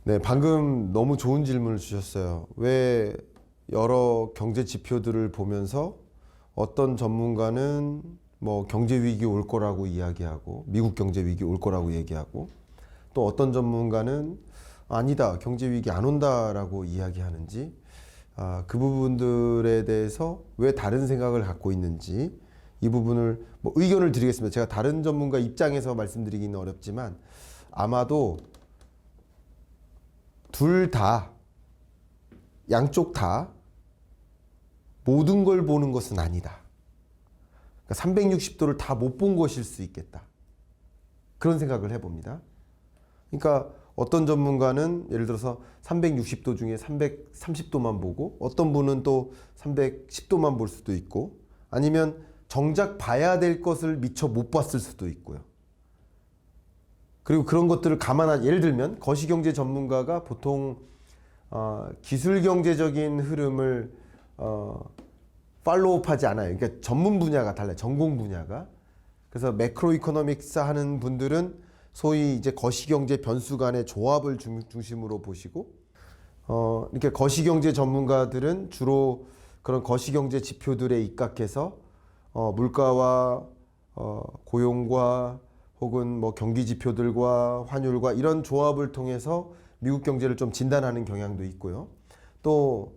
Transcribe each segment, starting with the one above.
네, 방금 너무 좋은 질문을 주셨어요. 왜 여러 경제 지표들을 보면서 어떤 전문가는 뭐 경제 위기 올 거라고 이야기하고 미국 경제 위기 올 거라고 얘기하고 또 어떤 전문가는 아니다, 경제 위기 안 온다라고 이야기하는지 그 부분들에 대해서 왜 다른 생각을 갖고 있는지 이 부분을 뭐 의견을 드리겠습니다. 제가 다른 전문가 입장에서 말씀드리기는 어렵지만 아마도 둘 다, 양쪽 다 모든 걸 보는 것은 아니다. 그러니까 360도를 다 못 본 것일 수 있겠다. 그런 생각을 해봅니다. 그러니까 어떤 전문가는 예를 들어서 360도 중에 330도만 보고 어떤 분은 또 310도만 볼 수도 있고 아니면 정작 봐야 될 것을 미처 못 봤을 수도 있고요. 그리고 그런 것들을 예를 들면 거시경제 전문가가 보통 기술경제적인 흐름을 팔로우하지 않아요. 그러니까 전문 분야가 달라요. 전공 분야가. 그래서 매크로 이코노믹스 하는 분들은 소위 이제 거시경제 변수 간의 조합을 중심으로 보시고 이렇게 거시경제 전문가들은 주로 그런 거시경제 지표들에 입각해서 물가와 고용과 혹은 뭐 경기 지표들과 환율과 이런 조합을 통해서 미국 경제를 좀 진단하는 경향도 있고요. 또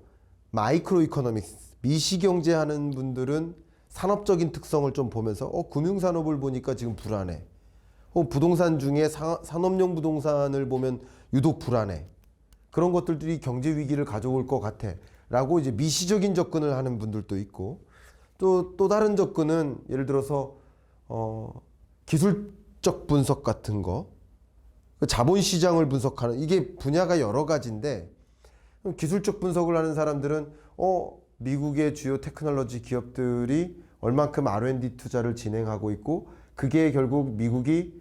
마이크로 이코노믹스, 미시경제 하는 분들은 산업적인 특성을 좀 보면서 금융산업을 보니까 지금 불안해. 부동산 중에 산업용 부동산을 보면 유독 불안해. 그런 것들이 경제 위기를 가져올 것 같아. 라고 이제 미시적인 접근을 하는 분들도 있고 또 다른 접근은 예를 들어서 기술적 분석 같은 거, 자본시장을 분석하는 이게 분야가 여러 가지인데 기술적 분석을 하는 사람들은 미국의 주요 테크놀로지 기업들이 얼만큼 R&D 투자를 진행하고 있고 그게 결국 미국의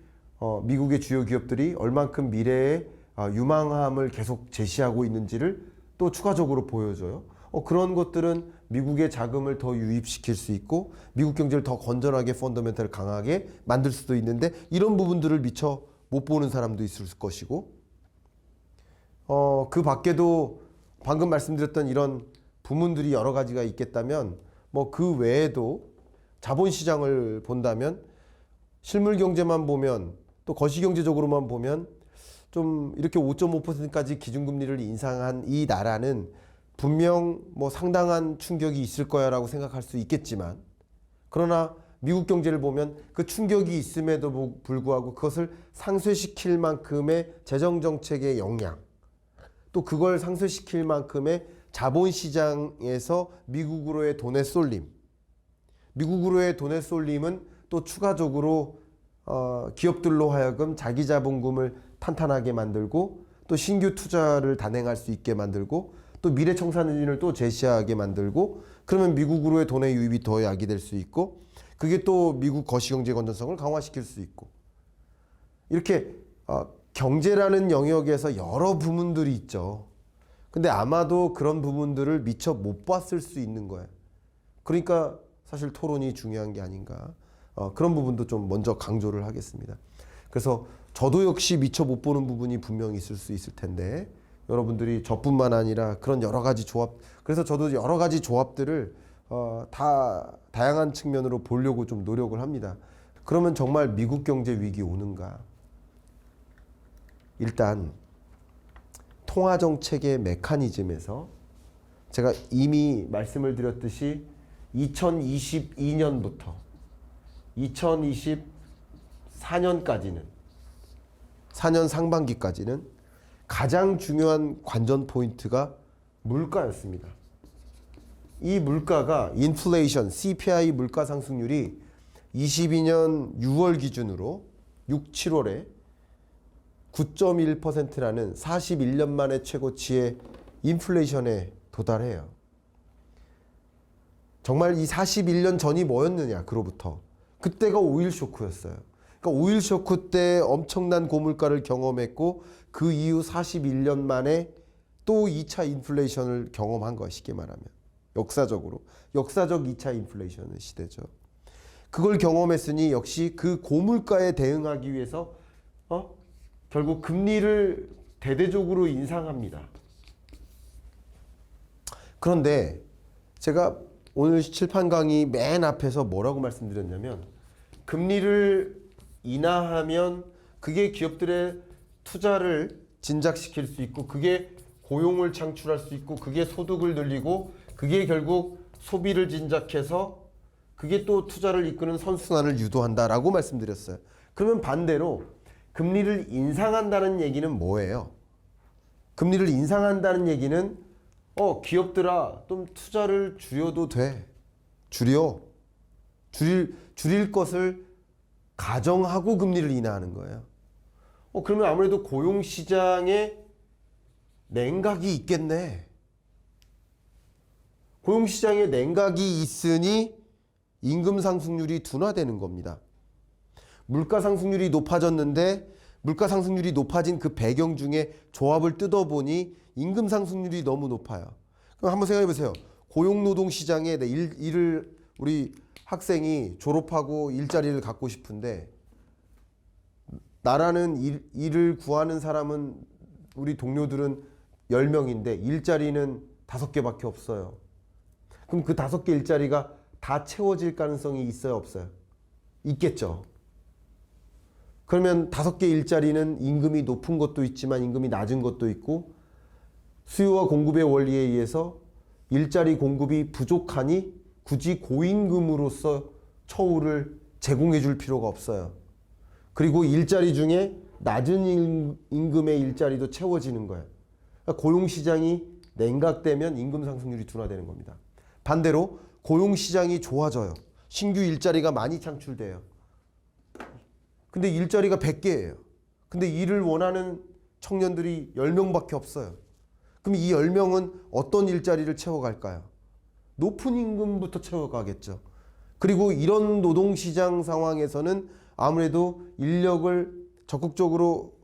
주요 기업들이 얼만큼 미래에 유망함을 계속 제시하고 있는지를 또 추가적으로 보여줘요. 그런 것들은 미국의 자금을 더 유입시킬 수 있고 미국 경제를 더 건전하게 펀더멘털을 강하게 만들 수도 있는데 이런 부분들을 미처 못 보는 사람도 있을 것이고 그 밖에도 방금 말씀드렸던 이런 부문들이 여러 가지가 있겠다면 뭐 그 외에도 자본시장을 본다면 실물 경제만 보면 또 거시경제적으로만 보면 좀 이렇게 5.5%까지 기준금리를 인상한 이 나라는 분명 뭐 상당한 충격이 있을 거야라고 생각할 수 있겠지만 그러나 미국 경제를 보면 그 충격이 있음에도 불구하고 그것을 상쇄시킬 만큼의 재정정책의 역량 또 그걸 상쇄시킬 만큼의 자본시장에서 미국으로의 돈의 쏠림은 또 추가적으로 기업들로 하여금 자기 자본금을 탄탄하게 만들고 또 신규 투자를 단행할 수 있게 만들고 또 미래 청산진을 또 제시하게 만들고 그러면 미국으로의 돈의 유입이 더 야기될 수 있고 그게 또 미국 거시경제 건전성을 강화시킬 수 있고 이렇게 경제라는 영역에서 여러 부문들이 있죠. 근데 아마도 그런 부분들을 미처 못 봤을 수 있는 거예요. 그러니까 사실 토론이 중요한 게 아닌가. 그런 부분도 좀 먼저 강조를 하겠습니다. 그래서 저도 역시 미처 못 보는 부분이 분명히 있을 수 있을 텐데 여러분들이 저뿐만 아니라 그런 여러 가지 조합, 그래서 저도 여러 가지 조합들을 다양한 측면으로 보려고 좀 노력을 합니다. 그러면 정말 미국 경제 위기 오는가? 일단 통화정책의 메커니즘에서 제가 이미 말씀을 드렸듯이 2022년부터 2024년까지는 4년 상반기까지는 가장 중요한 관전 포인트가 물가였습니다. 이 물가가 인플레이션, CPI 물가 상승률이 22년 6월 기준으로 6, 7월에 9.1%라는 41년 만에 최고치의 인플레이션에 도달해요. 정말 이 41년 전이 뭐였느냐, 그로부터. 그때가 오일 쇼크였어요. 그러니까 오일 쇼크 때 엄청난 고물가를 경험했고 그 이후 41년 만에 또 2차 인플레이션을 경험한 거야, 쉽게 말하면. 역사적 2차 인플레이션 시대죠. 그걸 경험했으니 역시 그 고물가에 대응하기 위해서 결국 금리를 대대적으로 인상합니다. 그런데 제가 오늘 칠판 강의 맨 앞에서 뭐라고 말씀드렸냐면 금리를 인하하면 그게 기업들의 투자를 진작시킬 수 있고 그게 고용을 창출할 수 있고 그게 소득을 늘리고 그게 결국 소비를 진작해서 그게 또 투자를 이끄는 선순환을 유도한다라고 말씀드렸어요. 그러면 반대로 금리를 인상한다는 얘기는 뭐예요? 금리를 인상한다는 얘기는 기업들아 좀 투자를 줄여도 돼. 줄일 것을 가정하고 금리를 인하하는 거예요. 그러면 아무래도 고용시장에 냉각이 있겠네. 고용시장에 냉각이 있으니 임금 상승률이 둔화되는 겁니다. 물가 상승률이 높아졌는데 물가 상승률이 높아진 그 배경 중에 조합을 뜯어보니 임금 상승률이 너무 높아요. 그럼 한번 생각해 보세요. 고용노동 시장에 우리 학생이 졸업하고 일자리를 갖고 싶은데 나라는 일을 구하는 사람은 우리 동료들은 10명인데 일자리는 5개밖에 없어요. 그럼 그 5개 일자리가 다 채워질 가능성이 있어요, 없어요? 있겠죠. 그러면 5개 일자리는 임금이 높은 것도 있지만 임금이 낮은 것도 있고 수요와 공급의 원리에 의해서 일자리 공급이 부족하니 굳이 고임금으로서 처우를 제공해 줄 필요가 없어요. 그리고 일자리 중에 낮은 임금의 일자리도 채워지는 거예요. 그러니까 고용시장이 냉각되면 임금 상승률이 둔화되는 겁니다. 반대로 고용시장이 좋아져요. 신규 일자리가 많이 창출돼요. 근데 일자리가 100개예요. 근데 일을 원하는 청년들이 10명밖에 없어요. 그럼 이 10명은 어떤 일자리를 채워갈까요? 높은 임금부터 채워가겠죠. 그리고 이런 노동시장 상황에서는 아무래도 인력을 적극적으로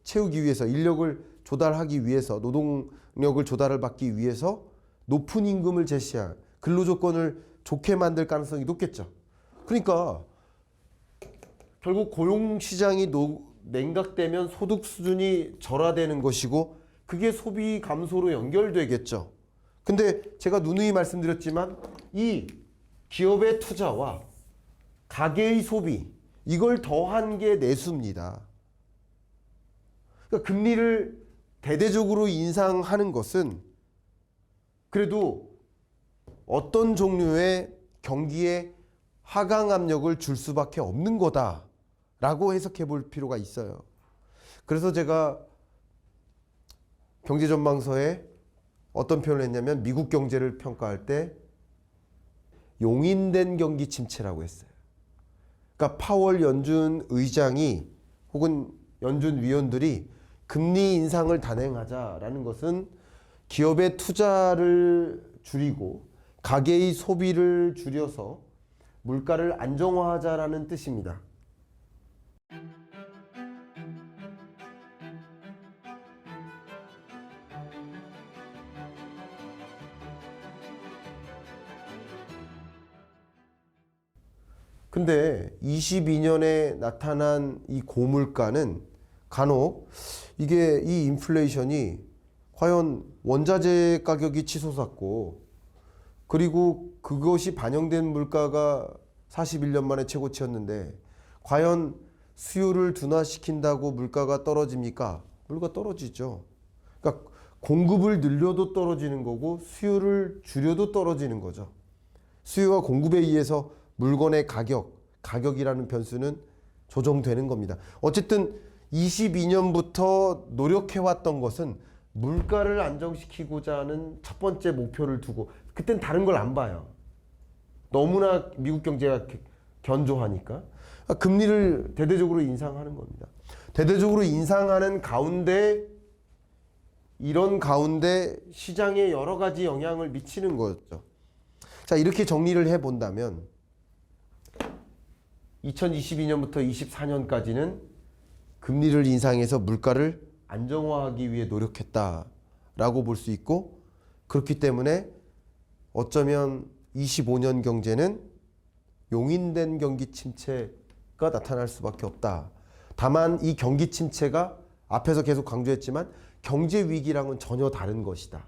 채우기 위해서 인력을 조달하기 위해서 노동력을 조달을 받기 위해서 높은 임금을 제시할 근로조건을 좋게 만들 가능성이 높겠죠. 그러니까 결국 고용시장이 냉각되면 소득 수준이 절하되는 것이고 그게 소비 감소로 연결되겠죠. 근데 제가 누누이 말씀드렸지만 이 기업의 투자와 가계의 소비 이걸 더한 게 내수입니다. 그러니까 금리를 대대적으로 인상하는 것은 그래도 어떤 종류의 경기에 하강 압력을 줄 수밖에 없는 거다라고 해석해 볼 필요가 있어요. 그래서 제가 경제전망서에 어떤 표현을 했냐면 미국 경제를 평가할 때 용인된 경기 침체라고 했어요. 그러니까 파월 연준 의장이 혹은 연준 위원들이 금리 인상을 단행하자라는 것은 기업의 투자를 줄이고 가계의 소비를 줄여서 물가를 안정화하자라는 뜻입니다. 근데 22년에 나타난 이 고물가는 간혹 이게 이 인플레이션이 과연 원자재 가격이 치솟았고 그리고 그것이 반영된 물가가 41년 만에 최고치였는데 과연 수요를 둔화시킨다고 물가가 떨어집니까? 물가 떨어지죠. 그러니까 공급을 늘려도 떨어지는 거고 수요를 줄여도 떨어지는 거죠. 수요와 공급에 의해서 물건의 가격이라는 변수는 조정되는 겁니다. 어쨌든 22년부터 노력해왔던 것은 물가를 안정시키고자 하는 첫 번째 목표를 두고 그땐 다른 걸 안 봐요. 너무나 미국 경제가 견조하니까 금리를 대대적으로 인상하는 겁니다. 대대적으로 인상하는 가운데 이런 가운데 시장에 여러 가지 영향을 미치는 거죠. 자, 이렇게 정리를 해본다면 2022년부터 24년까지는 금리를 인상해서 물가를 안정화하기 위해 노력했다라고 볼 수 있고 그렇기 때문에 어쩌면 25년 경제는 용인된 경기 침체가 나타날 수밖에 없다. 다만 이 경기 침체가 앞에서 계속 강조했지만 경제 위기랑은 전혀 다른 것이다.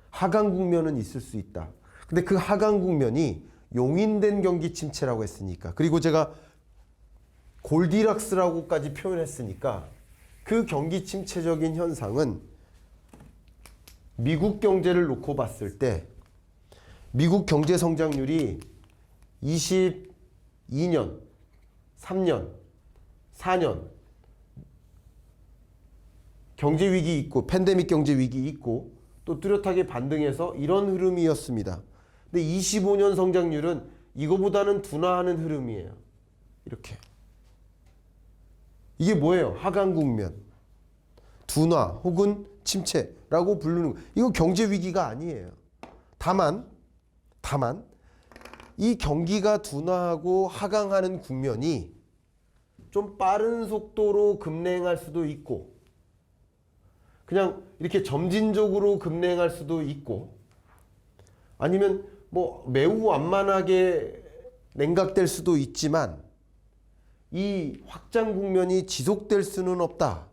하강 국면은 있을 수 있다. 근데 그 하강 국면이 용인된 경기 침체라고 했으니까, 그리고 제가 골디락스라고까지 표현했으니까 그 경기 침체적인 현상은 미국 경제를 놓고 봤을 때 미국 경제 성장률이 22년, 3년, 4년 경제 위기 있고 팬데믹 경제 위기 있고 또 뚜렷하게 반등해서 이런 흐름이었습니다. 근데 25년 성장률은 이거보다는 둔화하는 흐름이에요. 이렇게. 이게 뭐예요? 하강 국면, 둔화 혹은 침체라고 부르는 거예요. 이거 경제 위기가 아니에요. 다만 이 경기가 둔화하고 하강하는 국면이 좀 빠른 속도로 급냉할 수도 있고 그냥 이렇게 점진적으로 급냉할 수도 있고 아니면 뭐 매우 완만하게 냉각될 수도 있지만 이 확장 국면이 지속될 수는 없다.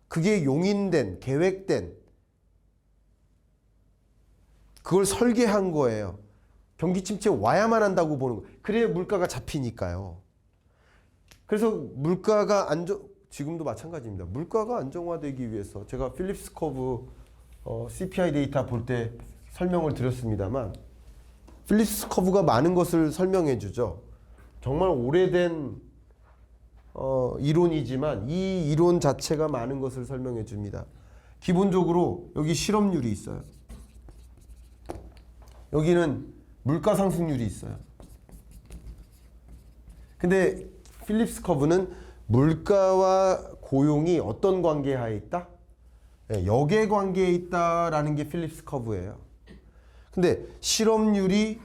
그게 용인된, 계획된, 그걸 설계한 거예요. 경기 침체 와야만 한다고 보는 거예요. 그래야 물가가 잡히니까요. 그래서 물가가 지금도 마찬가지입니다. 물가가 안정화되기 위해서 제가 필립스 커브 CPI 데이터 볼 때 설명을 드렸습니다만 필립스 커브가 많은 것을 설명해 주죠. 정말 오래된 이론이지만 이 이론 자체가 많은 것을 설명해 줍니다. 기본적으로 여기 실업률이 있어요. 여기는 물가 상승률이 있어요. 근데 필립스 커브는 물가와 고용이 어떤 관계하에 있다? 네, 역의 관계에 있다라는 게 필립스 커브예요. 근데 실업률이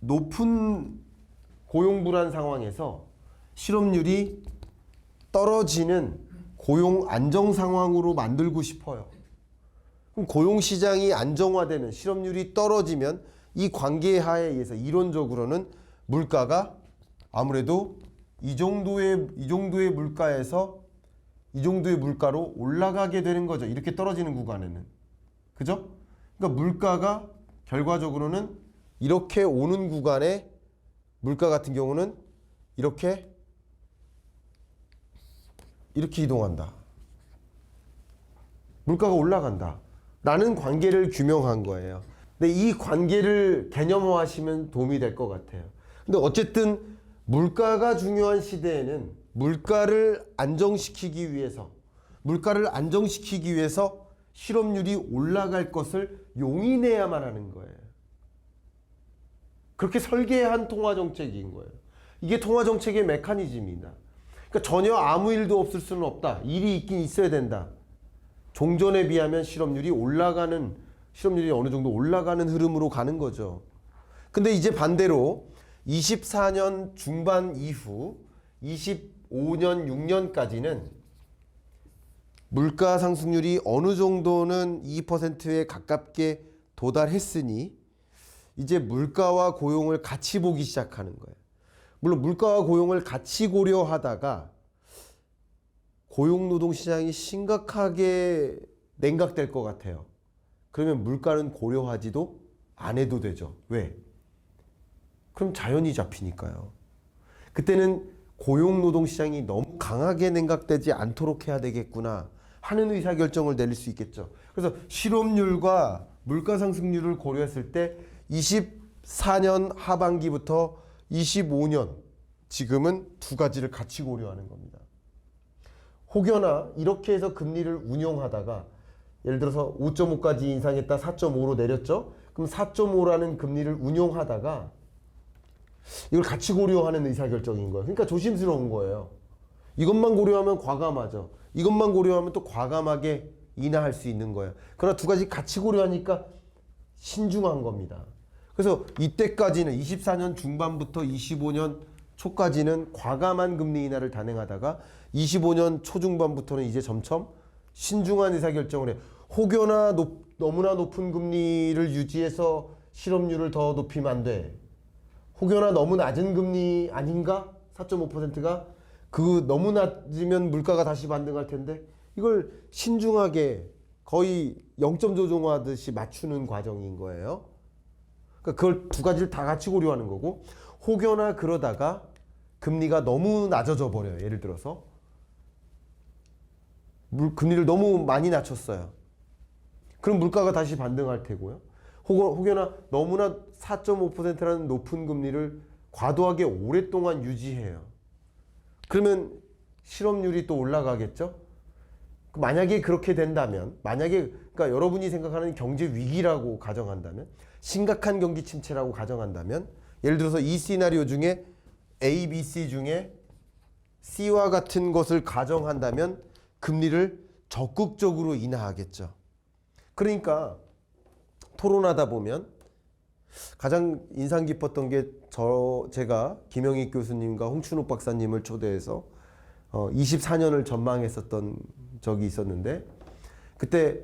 높은 고용 불안 상황에서 실업률이 떨어지는 고용 안정 상황으로 만들고 싶어요. 그럼 고용 시장이 안정화되는 실업률이 떨어지면 이 관계 하에 의해서 이론적으로는 물가가 아무래도 이 정도의 물가에서 이 정도의 물가로 올라가게 되는 거죠. 이렇게 떨어지는 구간에는. 그죠? 그러니까 물가가 결과적으로는 이렇게 오는 구간에 물가 같은 경우는 이렇게 이동한다. 물가가 올라간다. 라는 관계를 규명한 거예요. 근데 이 관계를 개념화하시면 도움이 될 것 같아요. 근데 어쨌든 물가가 중요한 시대에는 물가를 안정시키기 위해서 실업률이 올라갈 것을 용인해야만 하는 거예요. 그렇게 설계한 통화정책인 거예요. 이게 통화정책의 메커니즘이다. 그러니까 전혀 아무 일도 없을 수는 없다. 일이 있긴 있어야 된다. 종전에 비하면 실업률이 어느 정도 올라가는 흐름으로 가는 거죠. 근데 이제 반대로 24년 중반 이후 25년, 6년까지는 물가 상승률이 어느 정도는 2%에 가깝게 도달했으니 이제 물가와 고용을 같이 보기 시작하는 거예요. 물론 물가와 고용을 같이 고려하다가 고용노동시장이 심각하게 냉각될 것 같아요. 그러면 물가는 고려하지도 안 해도 되죠. 왜? 그럼 자연이 잡히니까요. 그때는 고용노동시장이 너무 강하게 냉각되지 않도록 해야 되겠구나 하는 의사결정을 내릴 수 있겠죠. 그래서 실업률과 물가상승률을 고려했을 때 24년 하반기부터 25년 지금은 두 가지를 같이 고려하는 겁니다. 혹여나 이렇게 해서 금리를 운용하다가 예를 들어서 5.5까지 인상했다 4.5로 내렸죠. 그럼 4.5라는 금리를 운용하다가 이걸 같이 고려하는 의사결정인 거예요. 그러니까 조심스러운 거예요. 이것만 고려하면 과감하죠. 이것만 고려하면 또 과감하게 인하할 수 있는 거예요. 그러나 두 가지 같이 고려하니까 신중한 겁니다. 그래서 이때까지는 24년 중반부터 25년 초까지는 과감한 금리 인하를 단행하다가 25년 초중반부터는 이제 점점 신중한 의사결정을 해요. 혹여나 너무나 높은 금리를 유지해서 실업률을 더 높이면 안 돼. 혹여나 너무 낮은 금리 아닌가? 4.5%가? 그 너무 낮으면 물가가 다시 반등할 텐데 이걸 신중하게 거의 0점 조종하듯이 맞추는 과정인 거예요. 그러니까 그걸 두 가지를 다 같이 고려하는 거고, 혹여나 그러다가 금리가 너무 낮아져 버려요. 예를 들어서 금리를 너무 많이 낮췄어요. 그럼 물가가 다시 반등할 테고요. 혹여나 너무나 4.5%라는 높은 금리를 과도하게 오랫동안 유지해요. 그러면 실업률이 또 올라가겠죠? 만약에 그렇게 된다면, 그러니까 여러분이 생각하는 경제 위기라고 가정한다면, 심각한 경기 침체라고 가정한다면, 예를 들어서 이 시나리오 중에 A, B, C 중에 C와 같은 것을 가정한다면 금리를 적극적으로 인하하겠죠. 그러니까 토론하다 보면 가장 인상 깊었던 게 제가 김영익 교수님과 홍춘욱 박사님을 초대해서 24년을 전망했었던 적이 있었는데, 그때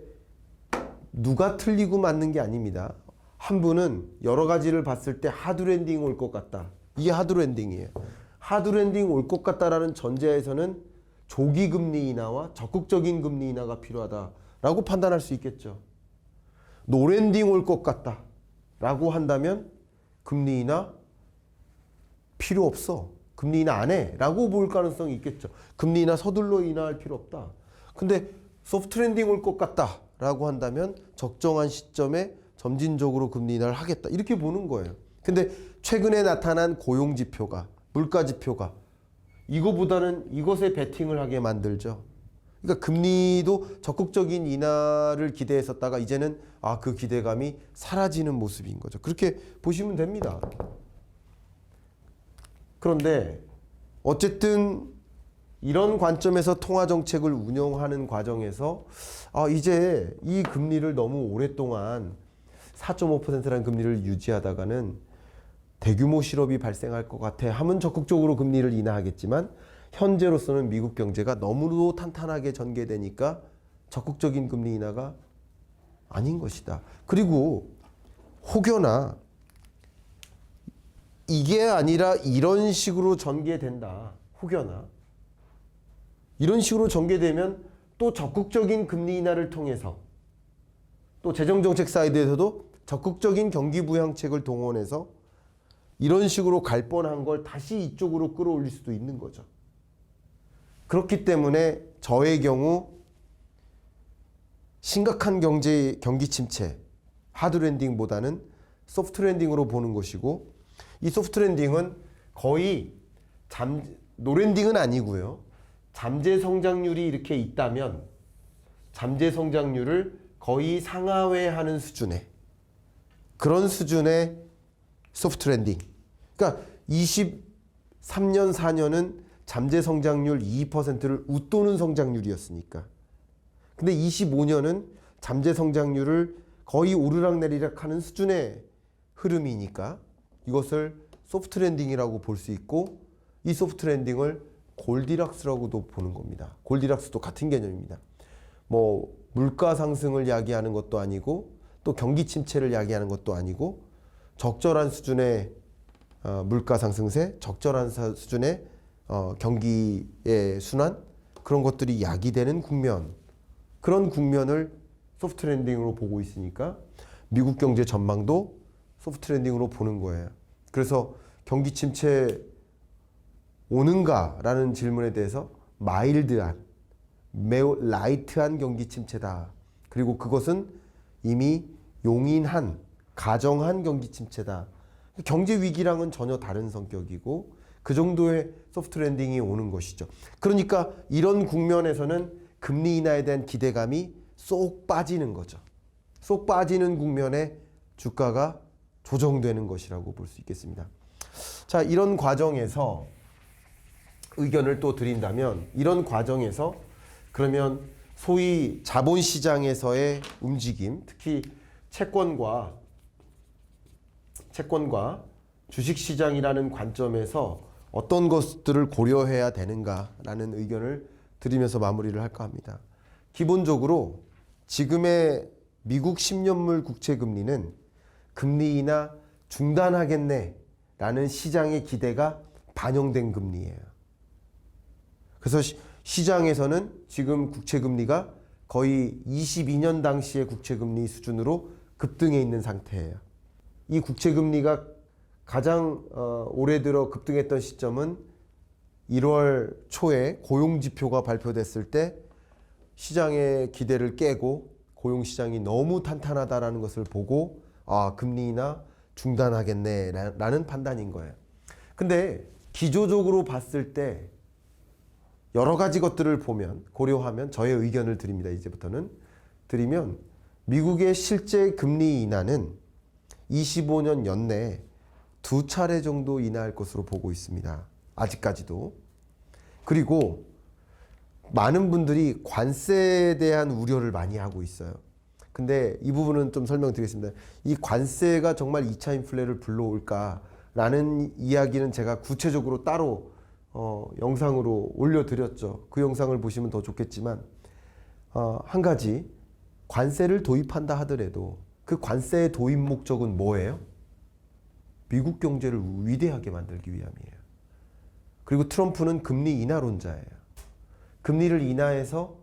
누가 틀리고 맞는 게 아닙니다. 한 분은 여러 가지를 봤을 때 하드랜딩 올 것 같다. 이게 하드랜딩이에요. 하드랜딩 올 것 같다라는 전제에서는 조기 금리 인하와 적극적인 금리 인하가 필요하다라고 판단할 수 있겠죠. 노랜딩 올 것 같다 라고 한다면 금리 인하 필요 없어, 금리 인하 안 해 라고 볼 가능성이 있겠죠. 금리 인하 서둘러 인하할 필요 없다. 근데 소프트 랜딩 올 것 같다 라고 한다면 적정한 시점에 점진적으로 금리 인하를 하겠다, 이렇게 보는 거예요. 근데 최근에 나타난 고용 지표가, 물가 지표가 이거보다는 이것에 베팅을 하게 만들죠. 그러니까 금리도 적극적인 인하를 기대했었다가 이제는 그 기대감이 사라지는 모습인 거죠. 그렇게 보시면 됩니다. 그런데 어쨌든 이런 관점에서 통화정책을 운영하는 과정에서 이제 이 금리를 너무 오랫동안 4.5%라는 금리를 유지하다가는 대규모 실업이 발생할 것 같아 하면 적극적으로 금리를 인하하겠지만, 현재로서는 미국 경제가 너무도 탄탄하게 전개되니까 적극적인 금리 인하가 아닌 것이다. 그리고 혹여나 이게 아니라 이런 식으로 전개된다. 혹여나 이런 식으로 전개되면 또 적극적인 금리 인하를 통해서, 또 재정정책 사이드에서도 적극적인 경기 부양책을 동원해서 이런 식으로 갈 뻔한 걸 다시 이쪽으로 끌어올릴 수도 있는 거죠. 그렇기 때문에 저의 경우 심각한 경기 침체, 하드랜딩보다는 소프트랜딩으로 보는 것이고, 이 소프트랜딩은 거의 노랜딩은 아니고요. 잠재 성장률이 이렇게 있다면 잠재 성장률을 거의 상하회하는 수준의, 그런 수준의 소프트랜딩. 그러니까 23년, 4년은 잠재 성장률 2%를 웃도는 성장률이었으니까. 근데 25년은 잠재 성장률을 거의 오르락내리락 하는 수준의 흐름이니까 이것을 소프트랜딩이라고 볼 수 있고, 이 소프트랜딩을 골디락스라고도 보는 겁니다. 골디락스도 같은 개념입니다. 뭐 물가 상승을 야기하는 것도 아니고 또 경기 침체를 야기하는 것도 아니고, 적절한 수준의 물가 상승세, 적절한 수준의 경기의 순환, 그런 것들이 야기되는 국면, 그런 국면을 소프트랜딩으로 보고 있으니까 미국 경제 전망도 소프트랜딩으로 보는 거예요. 그래서 경기 침체 오는가라는 질문에 대해서 마일드한, 매우 라이트한 경기 침체다. 그리고 그것은 이미 용인한, 가정한 경기 침체다. 경제 위기랑은 전혀 다른 성격이고 그 정도의 소프트 랜딩이 오는 것이죠. 그러니까 이런 국면에서는 금리 인하에 대한 기대감이 쏙 빠지는 거죠. 쏙 빠지는 국면에 주가가 조정되는 것이라고 볼 수 있겠습니다. 자, 이런 과정에서 의견을 또 드린다면, 이런 과정에서 그러면 소위 자본시장에서의 움직임, 특히 채권과 주식시장이라는 관점에서 어떤 것들을 고려해야 되는가라는 의견을 드리면서 마무리를 할까 합니다. 기본적으로 지금의 미국 10년물 국채금리는 금리 인하 중단하겠네 라는 시장의 기대가 반영된 금리예요. 그래서 시장에서는 지금 국채금리가 거의 22년 당시의 국채금리 수준으로 급등해 있는 상태예요. 이 국채금리가 가장 올해 들어 급등했던 시점은 1월 초에 고용지표가 발표됐을 때 시장의 기대를 깨고 고용시장이 너무 탄탄하다라는 것을 보고 금리 인하 중단하겠네라는 판단인 거예요. 근데 기조적으로 봤을 때 여러 가지 것들을 보면 고려하면 저의 의견을 드립니다. 이제부터는 드리면 미국의 실제 금리 인하는 25년 연내에 2차례 정도 인하할 것으로 보고 있습니다. 아직까지도. 그리고 많은 분들이 관세에 대한 우려를 많이 하고 있어요. 근데 이 부분은 좀 설명드리겠습니다. 이 관세가 정말 2차 인플레를 불러올까라는 이야기는 제가 구체적으로 따로 영상으로 올려드렸죠. 그 영상을 보시면 더 좋겠지만 한 가지 관세를 도입한다 하더라도 그 관세의 도입 목적은 뭐예요? 미국 경제를 위대하게 만들기 위함이에요. 그리고 트럼프는 금리 인하론자예요. 금리를 인하해서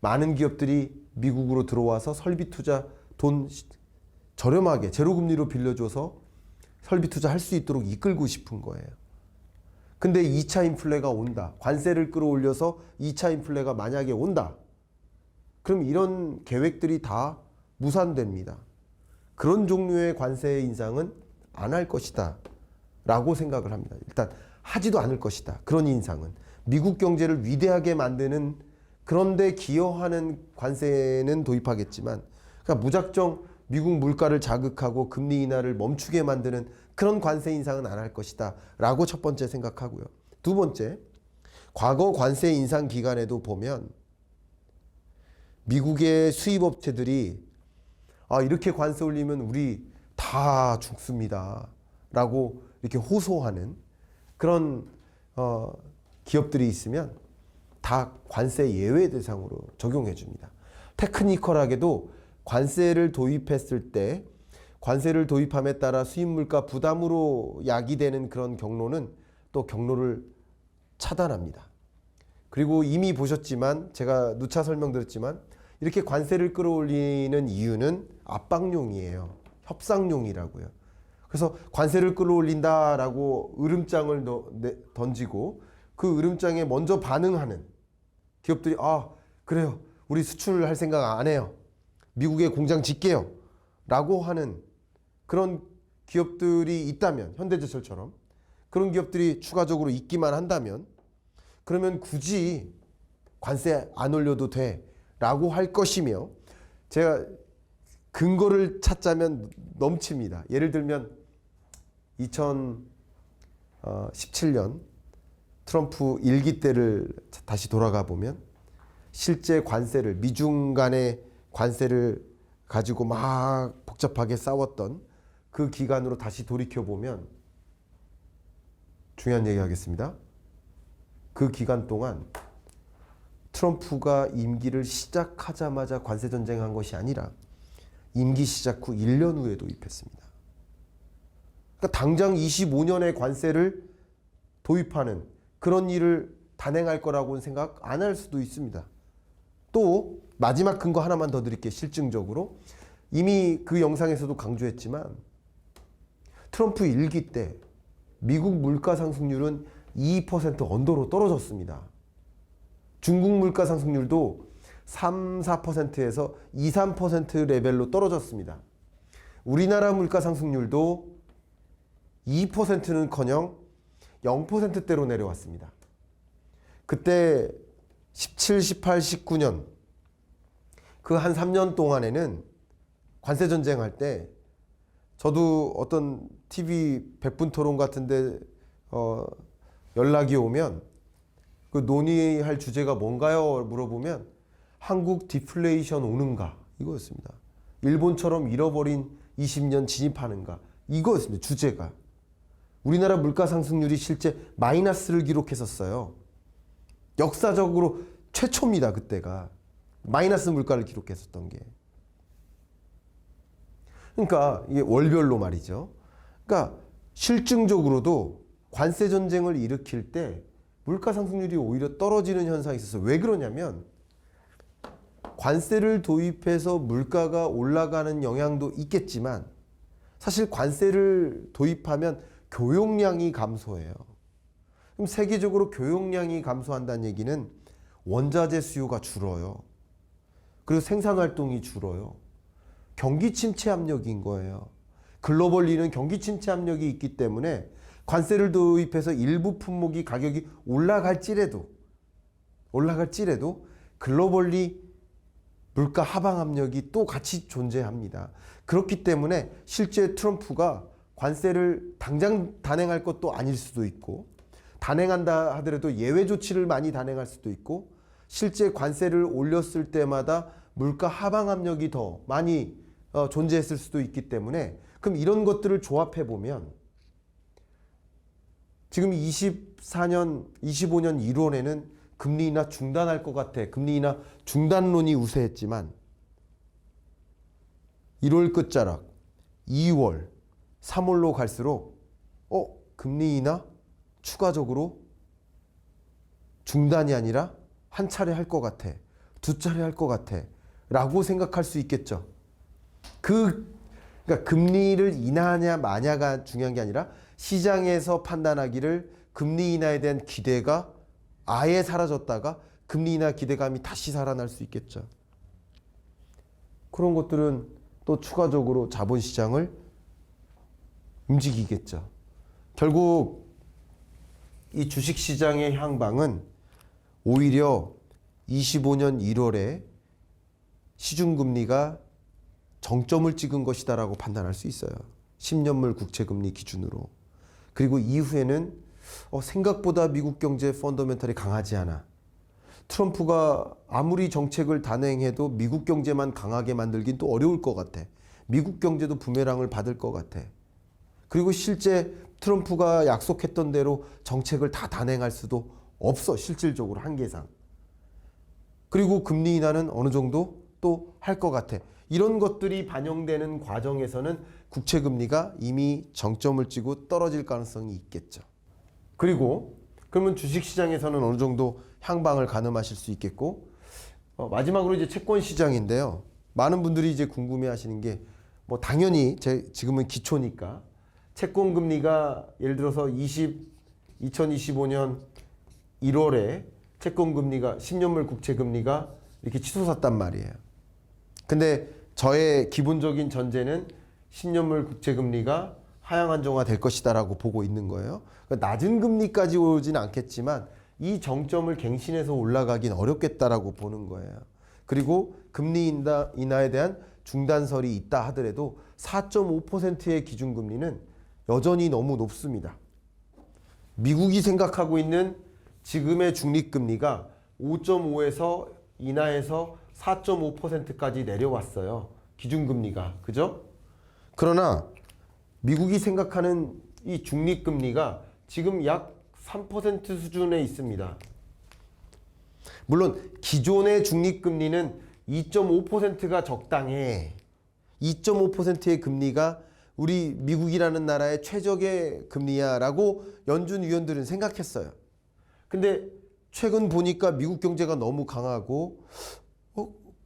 많은 기업들이 미국으로 들어와서 설비 투자 돈 저렴하게 제로금리로 빌려줘서 설비 투자 할 수 있도록 이끌고 싶은 거예요. 근데 2차 인플레가 온다. 관세를 끌어올려서 2차 인플레가 만약에 온다. 그럼 이런 계획들이 다 무산됩니다. 그런 종류의 관세 인상은 안 할 것이다 라고 생각을 합니다. 일단 하지도 않을 것이다. 그런 인상은. 미국 경제를 위대하게 만드는 그런데 기여하는 관세는 도입하겠지만 그러니까 무작정 미국 물가를 자극하고 금리 인하를 멈추게 만드는 그런 관세 인상은 안 할 것이다 라고 첫 번째 생각하고요. 두 번째, 과거 관세 인상 기간에도 보면 미국의 수입업체들이 이렇게 관세 올리면 우리 다 죽습니다 라고 이렇게 호소하는 그런 기업들이 있으면 다 관세 예외 대상으로 적용해 줍니다. 테크니컬하게도 관세를 도입했을 때 관세를 도입함에 따라 수입 물가 부담으로 야기되는 그런 경로는 또 경로를 차단합니다. 그리고 이미 보셨지만 제가 누차 설명드렸지만 이렇게 관세를 끌어올리는 이유는 압박용이에요. 협상용이라고요. 그래서 관세를 끌어올린다라고 으름장을 던지고 그 으름장에 먼저 반응하는 기업들이 그래요. 우리 수출할 생각 안 해요. 미국에 공장 짓게요. 라고 하는 그런 기업들이 있다면 현대제철처럼 그런 기업들이 추가적으로 있기만 한다면 그러면 굳이 관세 안 올려도 돼 라고 할 것이며 제가 근거를 찾자면 넘칩니다. 예를 들면 2017년 트럼프 1기 때를 다시 돌아가 보면 실제 관세를 미중 간의 관세를 가지고 막 복잡하게 싸웠던 그 기간으로 다시 돌이켜 보면 중요한 얘기 하겠습니다. 그 기간 동안 트럼프가 임기를 시작하자마자 관세 전쟁한 것이 아니라 임기 시작 후 1년 후에 도입했습니다. 그러니까 당장 25년의 관세를 도입하는 그런 일을 단행할 거라고는 생각 안 할 수도 있습니다. 또 마지막 근거 하나만 더 드릴게요. 실증적으로 이미 그 영상에서도 강조했지만 트럼프 1기 때 미국 물가 상승률은 2% 언더로 떨어졌습니다. 중국 물가 상승률도 3, 4%에서 2, 3% 레벨로 떨어졌습니다. 우리나라 물가 상승률도 2%는커녕 0%대로 내려왔습니다. 그때 17, 18, 19년 그 한 3년 동안에는 관세 전쟁할 때 저도 어떤 TV 100분 토론 같은데 연락이 오면 그 논의할 주제가 뭔가요? 물어보면 한국 디플레이션 오는가? 이거였습니다. 일본처럼 잃어버린 20년 진입하는가? 이거였습니다. 주제가. 우리나라 물가 상승률이 실제 마이너스를 기록했었어요. 역사적으로 최초입니다. 그때가. 마이너스 물가를 기록했었던 게. 그러니까 이게 월별로 말이죠. 그러니까 실증적으로도 관세 전쟁을 일으킬 때 물가 상승률이 오히려 떨어지는 현상이 있었어요. 왜 그러냐면 관세를 도입해서 물가가 올라가는 영향도 있겠지만 사실 관세를 도입하면 교역량이 감소해요. 그럼 세계적으로 교역량이 감소한다는 얘기는 원자재 수요가 줄어요. 그리고 생산활동이 줄어요. 경기 침체 압력인 거예요. 글로벌리는 경기 침체 압력이 있기 때문에 관세를 도입해서 일부 품목이 가격이 올라갈지라도 글로벌리 물가 하방 압력이 또 같이 존재합니다. 그렇기 때문에 실제 트럼프가 관세를 당장 단행할 것도 아닐 수도 있고 단행한다 하더라도 예외 조치를 많이 단행할 수도 있고 실제 관세를 올렸을 때마다 물가 하방 압력이 더 많이 존재했을 수도 있기 때문에 그럼 이런 것들을 조합해 보면 지금 24년, 25년 1월에는 금리 인하 중단할 것 같아. 금리 인하 중단론이 우세했지만 1월 끝자락, 2월, 3월로 갈수록 금리 인하 추가적으로 중단이 아니라 한 차례 할 것 같아. 두 차례 할 것 같아. 라고 생각할 수 있겠죠. 그러니까 금리를 인하하냐 마냐가 중요한 게 아니라 시장에서 판단하기를 금리 인하에 대한 기대가 아예 사라졌다가 금리 인하 기대감이 다시 살아날 수 있겠죠. 그런 것들은 또 추가적으로 자본시장을 움직이겠죠. 결국 이 주식시장의 향방은 오히려 25년 1월에 시중금리가 정점을 찍은 것이다라고 판단할 수 있어요. 10년물 국채금리 기준으로. 그리고 이후에는 생각보다 미국 경제 펀더멘털이 강하지 않아. 트럼프가 아무리 정책을 단행해도 미국 경제만 강하게 만들긴 또 어려울 것 같아. 미국 경제도 부메랑을 받을 것 같아. 그리고 실제 트럼프가 약속했던 대로 정책을 다 단행할 수도 없어. 실질적으로 한계상. 그리고 금리 인하는 어느 정도 또 할 것 같아. 이런 것들이 반영되는 과정에서는 국채금리가 이미 정점을 찍고 떨어질 가능성이 있겠죠. 그리고 그러면 주식시장에서는 어느 정도 향방을 가늠하실 수 있겠고 마지막으로 이제 채권시장인데요. 많은 분들이 이제 궁금해하시는 게 뭐 당연히 지금은 기초니까 채권금리가 예를 들어서 2025년 1월에 채권금리가 10년물 국채금리가 이렇게 치솟았단 말이에요. 근데 저의 기본적인 전제는 10년물 국채금리가 하향 안정화 될 것이다라고 보고 있는 거예요. 그러니까 낮은 금리까지 오지는 않겠지만 이 정점을 갱신해서 올라가긴 어렵겠다라고 보는 거예요. 그리고 금리 인하에 대한 중단설이 있다 하더라도 4.5%의 기준금리는 여전히 너무 높습니다. 미국이 생각하고 있는 지금의 중립금리가 5.5에서 인하해서 4.5%까지 내려왔어요. 기준금리가. 그죠? 그러나 미국이 생각하는 이 중립금리가 지금 약 3% 수준에 있습니다. 물론 기존의 중립금리는 2.5%가 적당해. 2.5%의 금리가 우리 미국이라는 나라의 최적의 금리야 라고 연준 위원들은 생각했어요. 근데 최근 보니까 미국 경제가 너무 강하고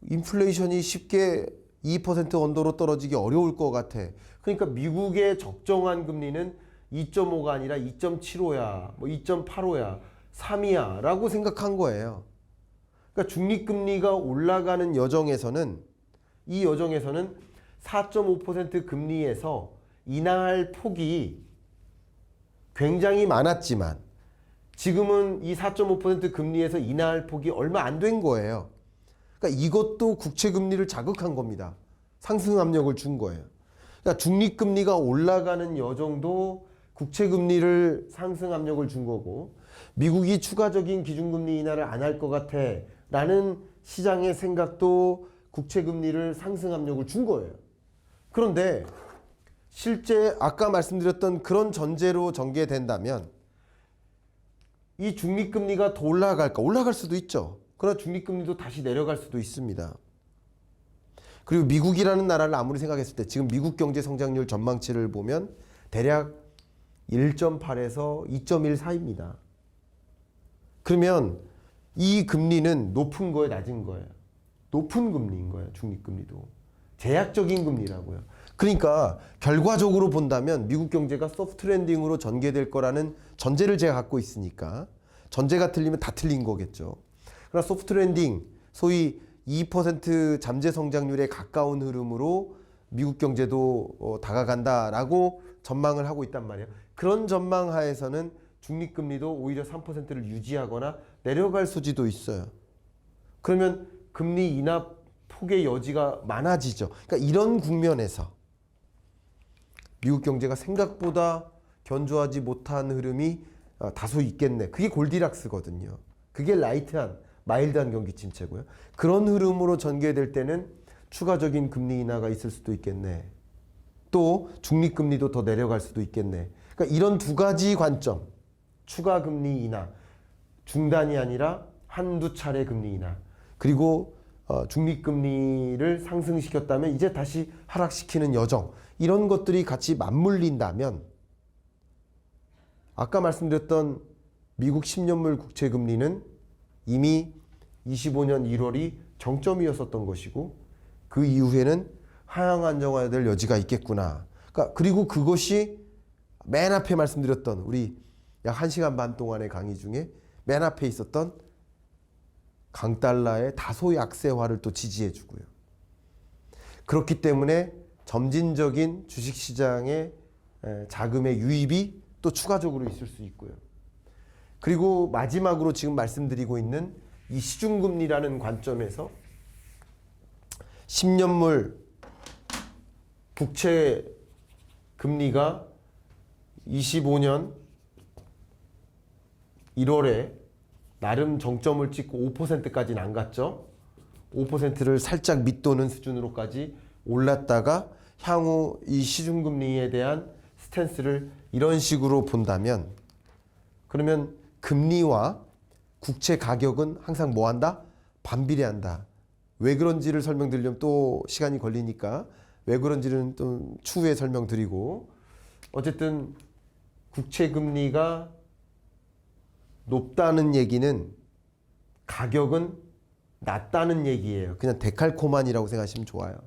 인플레이션이 쉽게 2% 언더로 떨어지기 어려울 것 같아. 그러니까 미국의 적정한 금리는 2.5가 아니라 2.75야, 뭐 2.85야, 3이야 라고 생각한 거예요. 그러니까 중립금리가 올라가는 여정에서는 이 여정에서는 4.5% 금리에서 인하할 폭이 굉장히 많았지만 지금은 이 4.5% 금리에서 인하할 폭이 얼마 안 된 거예요. 그러니까 이것도 국채금리를 자극한 겁니다. 상승 압력을 준 거예요. 그러니까 중립금리가 올라가는 여정도 국채금리를 상승 압력을 준 거고 미국이 추가적인 기준금리 인하를 안 할 것 같아 라는 시장의 생각도 국채금리를 상승 압력을 준 거예요. 그런데 실제 아까 말씀드렸던 그런 전제로 전개된다면 이 중립금리가 더 올라갈까? 올라갈 수도 있죠. 그러나 중립금리도 다시 내려갈 수도 있습니다. 그리고 미국이라는 나라를 아무리 생각했을 때 지금 미국 경제 성장률 전망치를 보면 대략 1.8에서 2.1 사이입니다. 그러면 이 금리는 높은 거예요, 낮은 거예요? 높은 금리인 거예요. 중립금리도. 제약적인 금리라고요. 그러니까 결과적으로 본다면 미국 경제가 소프트 랜딩으로 전개될 거라는 전제를 제가 갖고 있으니까 전제가 틀리면 다 틀린 거겠죠. 그러나 소프트 랜딩, 소위 2% 잠재 성장률에 가까운 흐름으로 미국 경제도 다가간다라고 전망을 하고 있단 말이에요. 그런 전망 하에서는 중립금리도 오히려 3%를 유지하거나 내려갈 소지도 있어요. 그러면 금리 인하 폭의 여지가 많아지죠. 그러니까 이런 국면에서 미국 경제가 생각보다 견조하지 못한 흐름이 다소 있겠네. 그게 골디락스거든요. 그게 라이트한, 마일드한 경기 침체고요. 그런 흐름으로 전개될 때는 추가적인 금리 인하가 있을 수도 있겠네. 또 중립금리도 더 내려갈 수도 있겠네. 그러니까 이런 두 가지 관점, 추가 금리 인하, 중단이 아니라 한두 차례 금리 인하, 그리고 중립금리를 상승시켰다면 이제 다시 하락시키는 여정, 이런 것들이 같이 맞물린다면 아까 말씀드렸던 미국 10년물 국채금리는 이미 25년 1월이 정점이었었던 것이고 그 이후에는 하향 안정화될 여지가 있겠구나. 그러니까 그리고 그것이 맨 앞에 말씀드렸던 우리 약 1시간 반 동안의 강의 중에 맨 앞에 있었던 강달러의 다소 약세화를 또 지지해 주고요. 그렇기 때문에 점진적인 주식시장의 자금의 유입이 또 추가적으로 있을 수 있고요. 그리고 마지막으로 지금 말씀드리고 있는 이 시중금리라는 관점에서 10년물 국채 금리가 25년 1월에 나름 정점을 찍고 5%까지는 안 갔죠. 5%를 살짝 밑도는 수준으로까지 올랐다가 향후 이 시중금리에 대한 스탠스를 이런 식으로 본다면 그러면 금리와 국채 가격은 항상 뭐 한다? 반비례한다. 왜 그런지를 설명드리려면 또 시간이 걸리니까 왜 그런지는 또 추후에 설명드리고 어쨌든 국채 금리가 높다는 얘기는 가격은 낮다는 얘기예요. 그냥 데칼코마니라고 생각하시면 좋아요.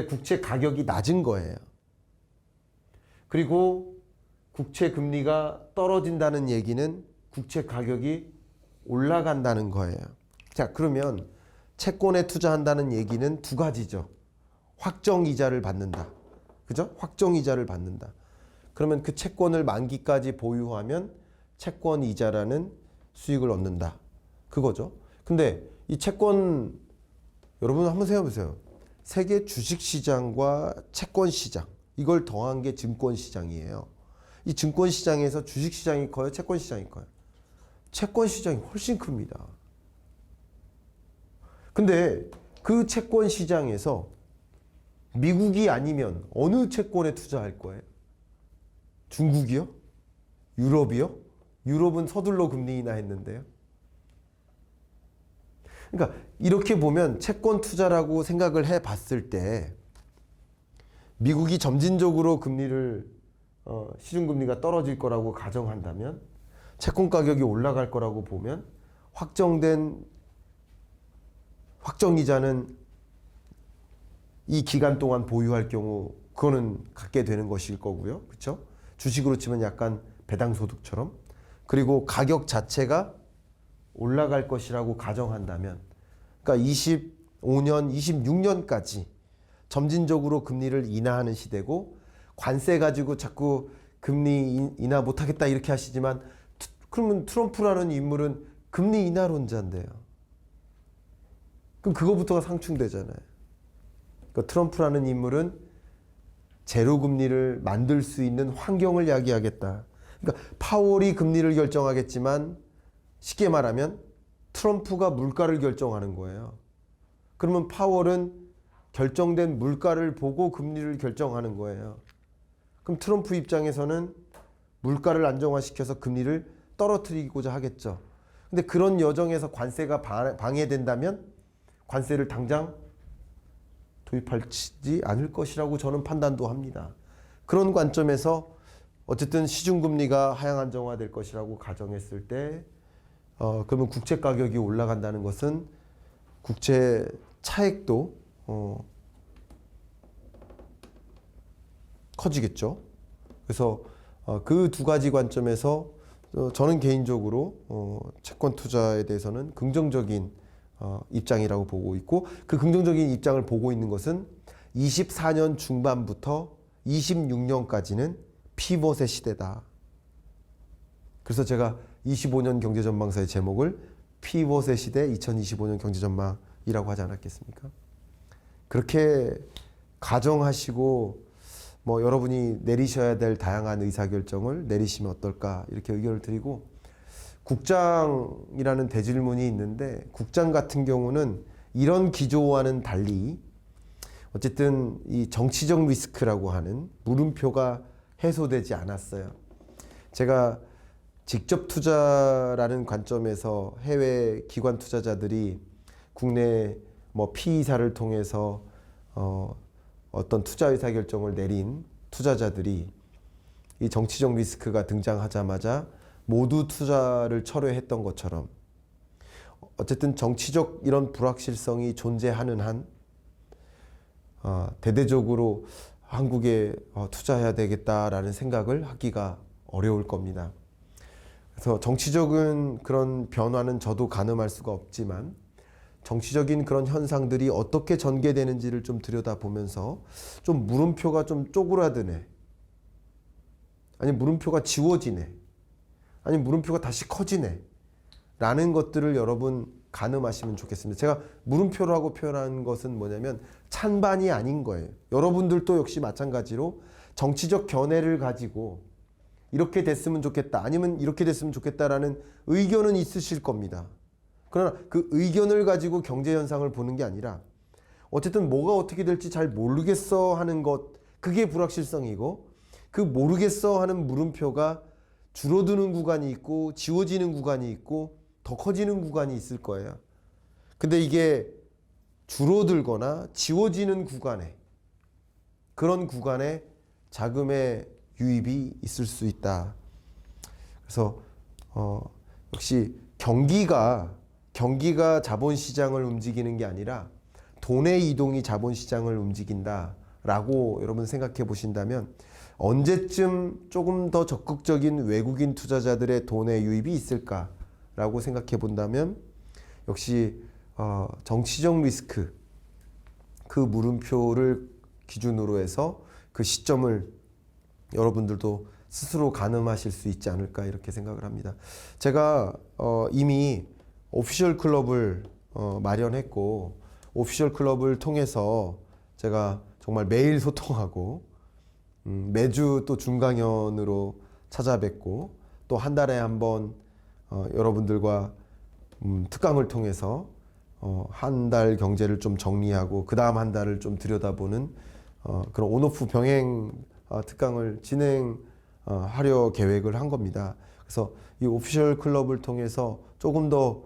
국채 가격이 낮은 거예요. 그리고 국채 금리가 떨어진다는 얘기는 국채 가격이 올라간다는 거예요. 자, 그러면 채권에 투자한다는 얘기는 두 가지죠. 확정이자를 받는다. 그죠? 확정이자를 받는다. 그러면 그 채권을 만기까지 보유하면 채권 이자라는 수익을 얻는다. 그거죠. 근데 이 채권 여러분 한번 생각해 보세요. 세계 주식시장과 채권시장 이걸 더한 게 증권시장이에요. 이 증권시장에서 주식시장이 커요? 채권시장이 커요? 채권시장이 훨씬 큽니다. 근데 그 채권시장에서 미국이 아니면 어느 채권에 투자할 거예요? 중국이요? 유럽이요? 유럽은 서둘러 금리 인하 했는데요. 그러니까 이렇게 보면 채권 투자라고 생각을 해 봤을 때 미국이 점진적으로 금리를 시중금리가 떨어질 거라고 가정한다면 채권 가격이 올라갈 거라고 보면 확정이자는 이 기간 동안 보유할 경우 그거는 갖게 되는 것일 거고요. 그렇죠? 주식으로 치면 약간 배당소득처럼. 그리고 가격 자체가 올라갈 것이라고 가정한다면 그러니까 25년, 26년까지 점진적으로 금리를 인하하는 시대고 관세 가지고 자꾸 금리 인하 못하겠다 이렇게 하시지만 그러면 트럼프라는 인물은 금리 인하론자인데요. 그럼 그거부터가 상충되잖아요. 그러니까 트럼프라는 인물은 제로 금리를 만들 수 있는 환경을 야기하겠다. 그러니까 파월이 금리를 결정하겠지만 쉽게 말하면 트럼프가 물가를 결정하는 거예요. 그러면 파월은 결정된 물가를 보고 금리를 결정하는 거예요. 그럼 트럼프 입장에서는 물가를 안정화시켜서 금리를 떨어뜨리고자 하겠죠. 근데 그런 여정에서 관세가 방해된다면 관세를 당장 도입하지 않을 것이라고 저는 판단도 합니다. 그런 관점에서 어쨌든 시중금리가 하향 안정화될 것이라고 가정했을 때 그러면 국채 가격이 올라간다는 것은 국채 차액도 커지겠죠. 그래서 그 두 가지 관점에서 저는 개인적으로 채권 투자에 대해서는 긍정적인 입장이라고 보고 있고, 그 긍정적인 입장을 보고 있는 것은 24년 중반부터 26년까지는 피벗의 시대다. 그래서 제가 25년 경제전망서의 제목을 피벗의 시대 2025년 경제전망이라고 하지 않았겠습니까? 그렇게 가정하시고 여러분이 내리셔야 될 다양한 의사결정을 내리시면 어떨까, 이렇게 의견을 드리고, 국장이라는 대질문이 있는데, 국장 같은 경우는 이런 기조와는 달리 어쨌든 이 정치적 리스크라고 하는 물음표가 해소되지 않았어요. 제가 직접 투자라는 관점에서 해외 기관 투자자들이 국내 PE사를 통해서 어떤 투자 의사 결정을 내린 투자자들이 이 정치적 리스크가 등장하자마자 모두 투자를 철회했던 것처럼, 어쨌든 정치적 이런 불확실성이 존재하는 한 대대적으로 한국에 투자해야 되겠다라는 생각을 하기가 어려울 겁니다. 그래서 정치적인 그런 변화는 저도 가늠할 수가 없지만, 정치적인 그런 현상들이 어떻게 전개되는지를 좀 들여다보면서 좀 물음표가 좀 쪼그라드네, 아니 물음표가 지워지네, 아니 물음표가 다시 커지네 라는 것들을 여러분 가늠하시면 좋겠습니다. 제가 물음표라고 표현한 것은 뭐냐면 찬반이 아닌 거예요. 여러분들도 역시 마찬가지로 정치적 견해를 가지고 이렇게 됐으면 좋겠다, 아니면 이렇게 됐으면 좋겠다라는 의견은 있으실 겁니다. 그러나 그 의견을 가지고 경제 현상을 보는 게 아니라 어쨌든 뭐가 어떻게 될지 잘 모르겠어 하는 것, 그게 불확실성이고, 그 모르겠어 하는 물음표가 줄어드는 구간이 있고 지워지는 구간이 있고 더 커지는 구간이 있을 거예요. 근데 이게 줄어들거나 지워지는 구간에, 그런 구간에 자금의 유입이 있을 수 있다. 그래서 역시 경기가 자본시장을 움직이는 게 아니라 돈의 이동이 자본시장을 움직인다라고 여러분 생각해 보신다면, 언제쯤 조금 더 적극적인 외국인 투자자들의 돈의 유입이 있을까라고 생각해 본다면, 역시 정치적 리스크, 그 물음표를 기준으로 해서 그 시점을 여러분들도 스스로 가늠하실 수 있지 않을까, 이렇게 생각을 합니다. 제가 이미 오피셜 클럽을 마련했고, 오피셜 클럽을 통해서 제가 정말 매일 소통하고, 매주 또 중강연으로 찾아뵙고, 또 한 달에 한 번 여러분들과 특강을 통해서 한 달 경제를 좀 정리하고 그 다음 한 달을 좀 들여다보는 그런 온오프 병행 특강을 진행하려 계획을 한 겁니다. 그래서 이 오피셜 클럽을 통해서 조금 더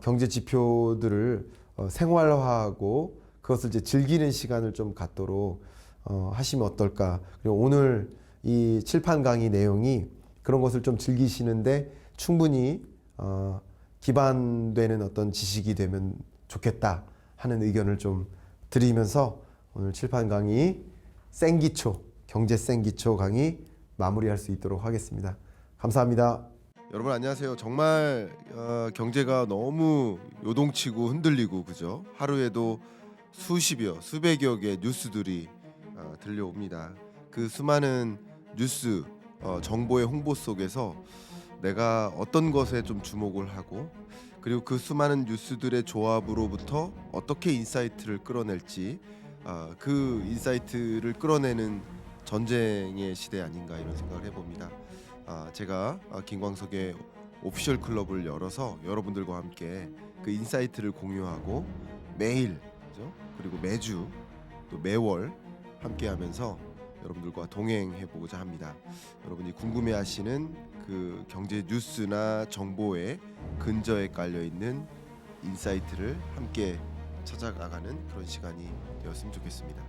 경제 지표들을 생활화하고 그것을 이제 즐기는 시간을 좀 갖도록 하시면 어떨까. 그리고 오늘 이 칠판 강의 내용이 그런 것을 좀 즐기시는데 충분히 기반되는 어떤 지식이 되면 좋겠다 하는 의견을 좀 드리면서 오늘 칠판 강의 생기초, 경제 생기초 강의 마무리할 수 있도록 하겠습니다. 감사합니다. 여러분 안녕하세요. 정말 경제가 너무 요동치고 흔들리고, 그죠? 하루에도 수십여, 수백여 개 뉴스들이 들려옵니다. 그 수많은 뉴스, 정보의 홍보 속에서 내가 어떤 것에 좀 주목을 하고, 그리고 그 수많은 뉴스들의 조합으로부터 어떻게 인사이트를 끌어낼지, 그 인사이트를 끌어내는 전쟁의 시대 아닌가, 이런 생각을 해봅니다. 제가 김광석의 오피셜 클럽을 열어서 여러분들과 함께 그 인사이트를 공유하고 매일, 그죠? 그리고 매주 또 매월 함께하면서 여러분들과 동행해 보고자 합니다. 여러분이 궁금해하시는 그 경제 뉴스나 정보에 근저에 깔려 있는 인사이트를 함께 찾아나가는 그런 시간이 되었으면 좋겠습니다.